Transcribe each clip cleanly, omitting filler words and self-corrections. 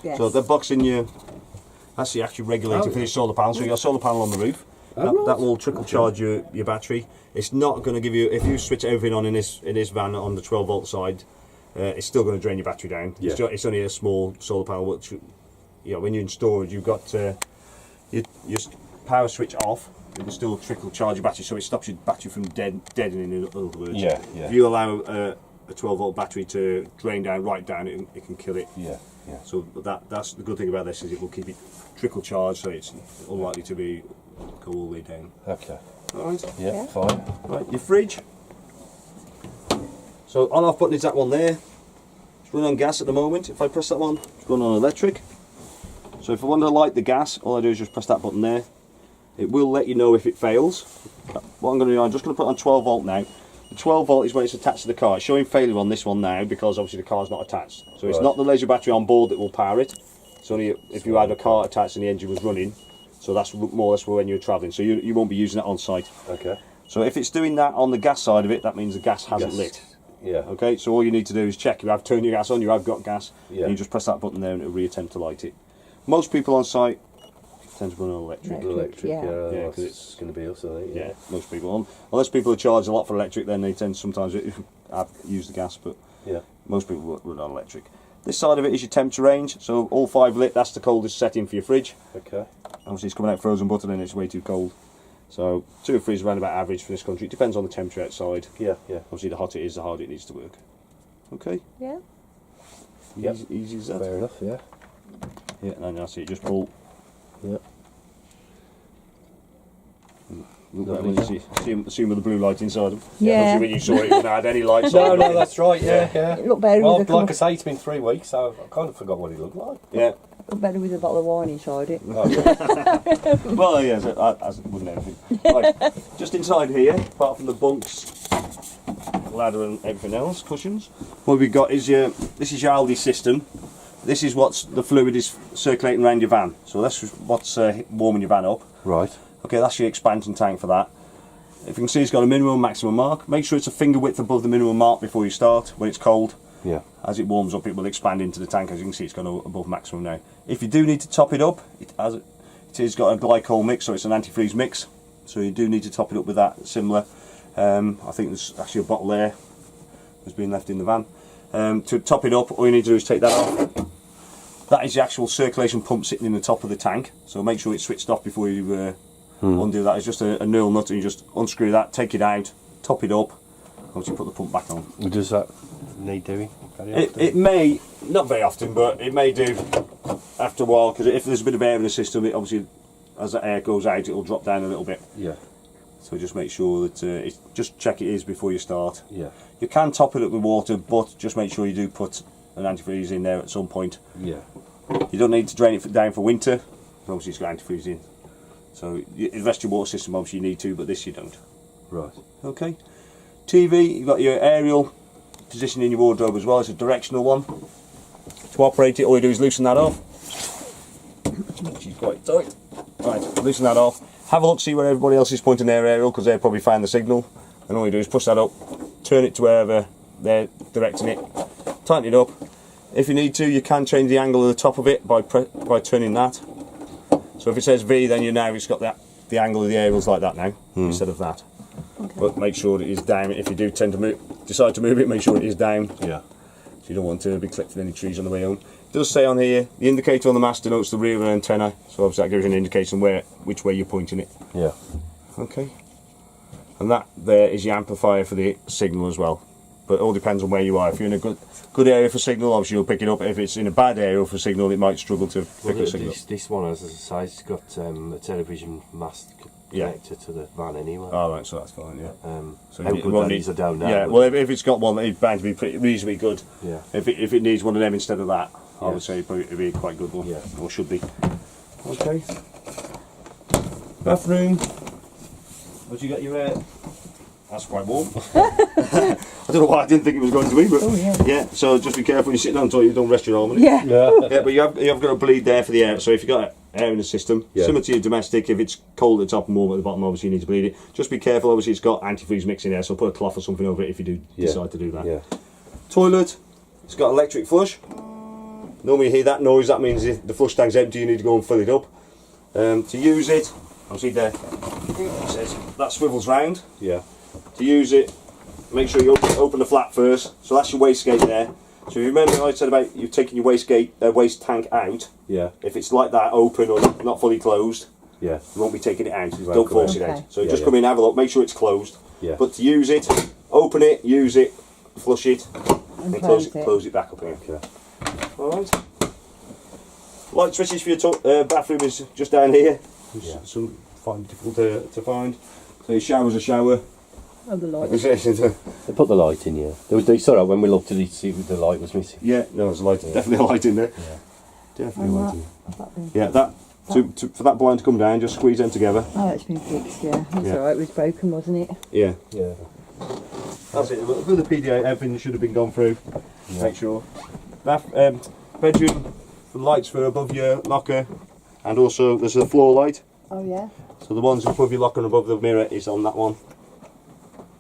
Yes. So the box in your, that's the actual regulator for your solar panel. So you got a solar panel on the roof. That will trickle charge your battery. It's not going to give you, if you switch everything on in this van on the 12 volt side, it's still going to drain your battery down. Yeah. It's only a small solar panel, which, you know, when you're in storage, you've got your power switch off. It will still trickle charge your battery, so it stops your battery from deadening, in other words. Yeah. If you allow a 12 volt battery to drain down, right down, it can kill it. Yeah. So that's the good thing about this, is it will keep it trickle charged, so it's unlikely to go all the way down. Okay. Alright. Yeah, fine. Right, your fridge. So on off button is that one there. It's running on gas at the moment. If I press that one, it's running on electric. So if I want to light the gas, all I do is just press that button there. It will let you know if it fails. What I'm going to do, I'm just going to put it on 12 volt now. The 12 volt is when it's attached to the car. It's showing failure on this one now because obviously the car's not attached. So it's not the laser battery on board that will power it. It's only if you had a car attached and the engine was running. So that's more or less for when you're travelling. So you won't be using that on site. Okay. So if it's doing that on the gas side of it, that means the gas hasn't lit. Yeah. Okay, so all you need to do is check you have turned your gas on, you have got gas, Yeah. and you just press that button there and it'll reattempt to light it. Most people on site tend to run on electric. Electric, yeah. yeah, Yeah, 'cause it's going to be us, I think. Yeah, most people on. Unless people are charged a lot for electric, then they tend to sometimes use the gas, but Yeah. most people run on electric. This side of it is your temperature range, so all 5 lit, that's the coldest setting for your fridge. Okay. Obviously it's coming out frozen butter and it's way too cold. So 2 or 3 is around about average for this country. It depends on the temperature outside. Yeah. Obviously the hotter it is, the harder it needs to work. Okay, Yeah. Yep. easy as that. Fair enough, yeah. Yeah, and then that's it, just pull. Yeah. Look at when you see with the blue light inside them. Yeah. Obviously when you saw it, it wouldn't have had any lights No, on. no, that's right, yeah. It looked better Well, with like I say, it's been 3 weeks, so I kind of forgot what it looked like. Yeah. looked better with a bottle of wine inside it. Oh, yeah. Well, yes, as wouldn't everything. Right, just inside here, apart from the bunks, ladder and everything else, cushions, what we've got is this is your Aldi system. This is what's the fluid is circulating around your van. So that's what's warming your van up. Right. Okay, that's your expansion tank for that. If you can see, it's got a minimum and maximum mark. Make sure it's a finger width above the minimum mark before you start. When it's cold, Yeah. as it warms up, it will expand into the tank. As you can see, it's gone above maximum now. If you do need to top it up, it has got a glycol mix, so it's an antifreeze mix. So you do need to top it up with that. Similar. I think there's actually a bottle there that's been left in the van. To top it up, all you need to do is take that off. That is the actual circulation pump sitting in the top of the tank. So make sure it's switched off before you undo that. It's just a knurl nut, and you just unscrew that, take it out, top it up, obviously put the pump back on. Does that need doing? It may, not very often, but it may do after a while, because if there's a bit of air in the system, it obviously, as the air goes out, it will drop down a little bit. Yeah. So just make sure that, just check it is before you start. Yeah. You can top it up with water, but just make sure you do put an antifreeze in there at some point. Yeah. You don't need to drain it down for winter, obviously it's got antifreeze in. So the rest of your water system obviously you need to, but this you don't. Right. Okay. TV, you've got your aerial position in your wardrobe as well. It's a directional one. To operate it, all you do is loosen that off. She's quite tight. Right, loosen that off. Have a look, see where everybody else is pointing their aerial, because they probably find the signal. And all you do is push that up, turn it to wherever they're directing it, tighten it up. If you need to, you can change the angle of the top of it by turning that. So if it says V, then you know it's got the angle of the aerials like that now, instead of that. Okay. But make sure it is down. If you do tend to decide to move it, make sure it is down. Yeah. So you don't want to be collecting any trees on the way home. It does say on here, the indicator on the mast denotes the rear of an antenna, so obviously that gives you an indication which way you're pointing it. Yeah. Okay. And that there is your amplifier for the signal as well. But it all depends on where you are. If you're in a good area for signal, obviously you'll pick it up. If it's in a bad area for signal, it might struggle to pick the signal. This one, as I say, it's got a television mast connector to the van anyway. Oh, right, so that's fine, yeah. So how good that is, I don't know. Yeah, well, if it's got one, it's bound to be reasonably good. Yeah. If it needs one of them instead of that, I would say it'd be quite a good one. Yeah. Or should be. Okay. Bathroom. What you got your That's quite warm. I don't know why I didn't think it was going to be, but yeah. So just be careful when you're sitting on the toilet, you don't rest your arm on it. Yeah. Yeah, but you have got a bleed there for the air. So if you've got air in the system, similar to your domestic, if it's cold at the top and warm at the bottom, obviously you need to bleed it. Just be careful. Obviously it's got antifreeze mix in there, so put a cloth or something over it if you do decide to do that. Yeah. Toilet. It's got electric flush. Normally you hear that noise, that means if the flush tank's empty, you need to go and fill it up. To use it, obviously there, it says that swivels round. Yeah. To use it, make sure you open the flap first. So that's your wastegate there. So you remember I said about you taking your waste tank out. Yeah. If it's like that, open or not fully closed, Yeah. you won't be taking it out. won't Don't come force out. it Okay. out. So Yeah, just yeah. come in, have a look, make sure it's closed. Yeah. But to use it, open it, use it, flush it, And and close it. close it back up again. Okay. Alright. Light switches for your bathroom is just down here. Yeah. Some find difficult to find. So your shower's a shower. Oh, the light. They put the light in, yeah. They saw when we looked at it, see if the light was missing. Yeah, no, there's a light. Definitely a light in there. Yeah. Definitely a light in Oh, there. Yeah, that for that blind to come down, just squeeze them together. that's been fixed, yeah. That's Yeah. alright, it was broken, wasn't it? Yeah. Yeah. That's it. With the PDA, everything should have been gone through. Yeah. Make sure. Bedroom lights for above your locker, and also there's a floor light. Oh, yeah. So the ones above your locker and above the mirror is on that one.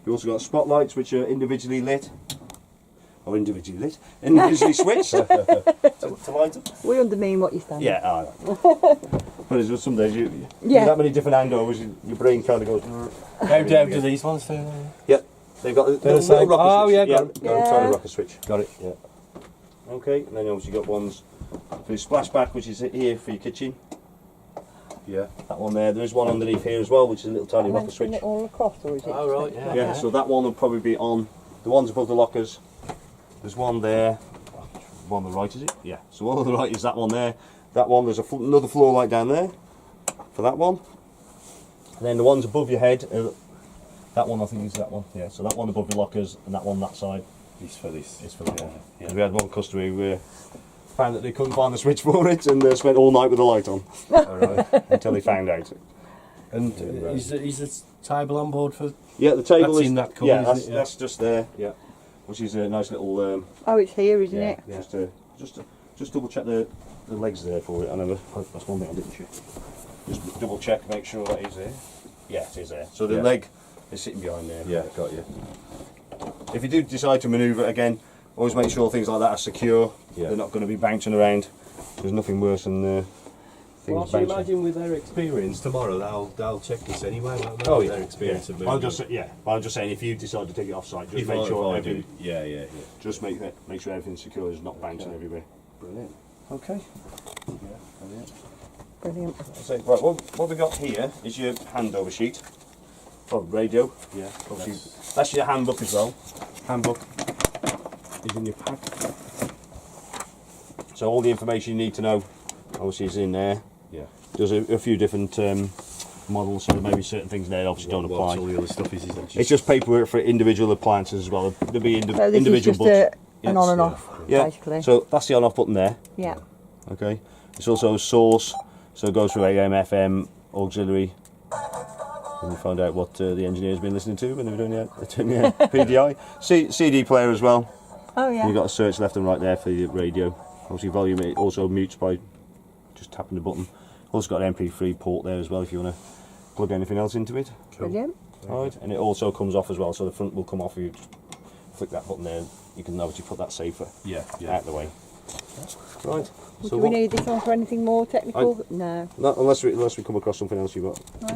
You also got spotlights which are individually lit, or individually switched to light them. We undermean what you're standing. Yeah, but it's just some days you Yeah. that many different handovers, your brain kind of goes. How do these ones do? Yep, they've got They're little the same. rocker Oh, switch. yeah, got it. Yeah. Tiny rocker switch. Got it, yeah. Okay, and then you obviously got ones for your splashback, which is here for your kitchen. Yeah. That one there. There is one underneath here as well, which is a little tiny rocker switch. it all across, or is it? Oh, right, yeah. Yeah, so that one will probably be on the ones above the lockers. There's one there. One on the right, is it? Yeah. So one on the right is that one there. That one, there's another floor light down there for that one. And then the ones above your head, that one I think is that one. Yeah. So that one above your lockers and that one that side This for this. is for that one. Yeah. We had one customer who found that they couldn't find the switch for it and spent all night with the light on Alright. until they found out. And is the table on board for... Yeah, the table That's is in that cupboard, yeah, isn't it? Yeah. that's just there. Yeah, which is a nice little. Oh, it's here, isn't Yeah, it? just double check the legs there for it. I never. That's one thing I didn't check. Just double check, make sure that is there. Yeah, it is there. So the Yeah. leg is sitting behind there. Yeah, got you. If you do decide to manoeuvre again, always make sure things like that are secure. Yeah. They're not going to be bouncing around. There's nothing worse than Well, things I bouncing. imagine with their experience tomorrow, they'll check this anyway, won't they? Oh With yeah, their experience of moving. I'm just saying if you decide to take it off site, just If make I sure do. everything, Yeah. just make sure everything's secure. It's not bouncing everywhere. Brilliant. Okay. Brilliant. So, right, what we've got here is your handover sheet for radio. Yeah. Obviously, that's your handbook as well. Handbook is in your pack. So all the information you need to know, obviously, is in there. Yeah. There's a few different models, so there may be certain things there that obviously don't apply. What's all the other stuff is it It's just paperwork for individual appliances as well. There'll be So this individual is just books. an on and off, Yeah. basically. So that's the on-off button there. Yeah. Okay. It's also a source, so it goes through AM, FM, auxiliary. And we find out what the engineer's been listening to when they were doing the PDI. CD player as well. Oh, yeah. You've got a search left and right there for your radio. Obviously volume it also mutes by just tapping the button. Also got an MP3 port there as well if you want to plug anything else into it. Brilliant. Alright, and it also comes off as well, so the front will come off if you just flick that button there. You can obviously put that safer Yeah. out the way. Right. Do we need this one for anything more technical? No. Not unless we come across something else you've got. No.